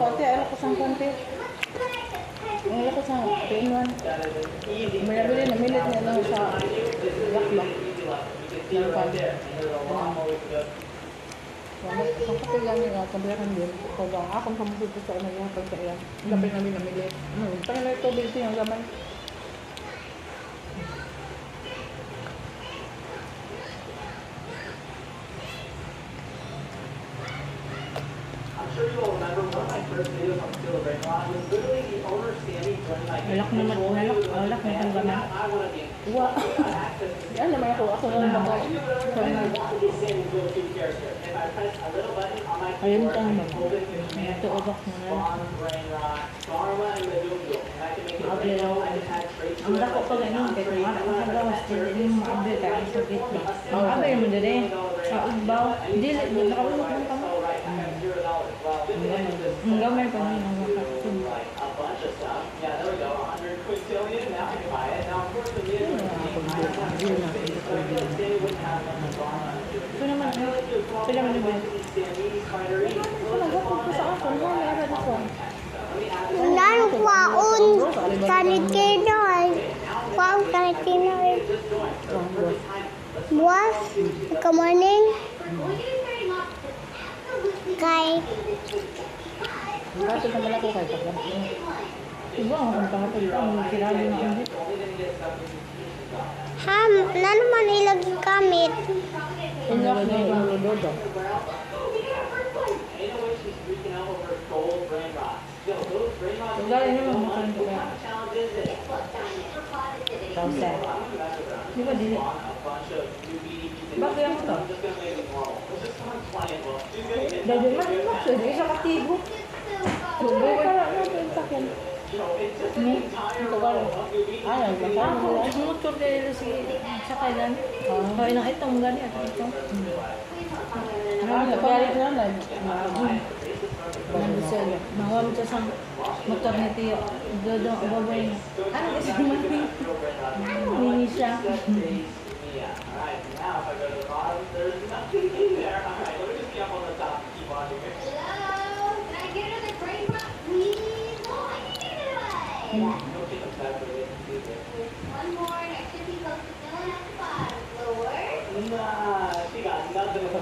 Konti, alam ko sang konti. Ang alam ko sang painuan. Minabili na milit niya lang sa lakbak. Nalpan. Sa kapilan niya, kabilakan din. Kaya akong pamusod ko sa ano yung pagkailan. Gabi namin namilit. Tangan na ito, bilsin ang gaman. Alak na tanggaman. Uwa. Yan naman ako ng mga ayun ka naman. Ito ubak mo na lang. Ang dako pa ganyan. Kaya kung anak ka gawas, hindi mo maabli ka ang sakit ba. Ang abay mo dali. Sa ugbaw. Hindi, nakawalok mo ka mo. Ang gamay pa rin ang makakasyon. Ito naman, ito naman naman. Ito nagapag ko sa ako, ano may agad ako? Ulan kwaon kanikinoy. Kwaon kanikinoy. Buwas, good morning. Kay Bakit naman ako kay Paglang? Iba ang pangapag ang sinabi na hindi. Ham, na naman ilagi kamit. Iyak na yung lodo. Galing naman mo kanto ka. Kausa. Di ba dili? Bakit yan mo to? Dahil man mo, so di isa katigo. Subo ka na yung sakyan. Ito ba? Ay, masama mo lang. Motor kayo si sakay lang. Kaya nang itong gani at ito. Ano ba rin na lang? Nandusel. Mawam siya sa motor ni Tio. Dodo, ababay na. Ano kasi maling? Mini siya.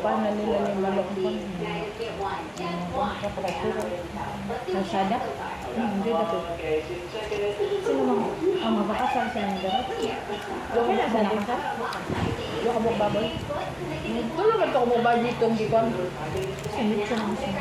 Paano nila yung malokpon? Nasada? Hindi dapat. Sino ang mabakasal sa mga dapat? Okay na sa nakasal? Yung kabok baboy? Tulungan ito kung mabay dito ang gikon. Sanit siya naman siya.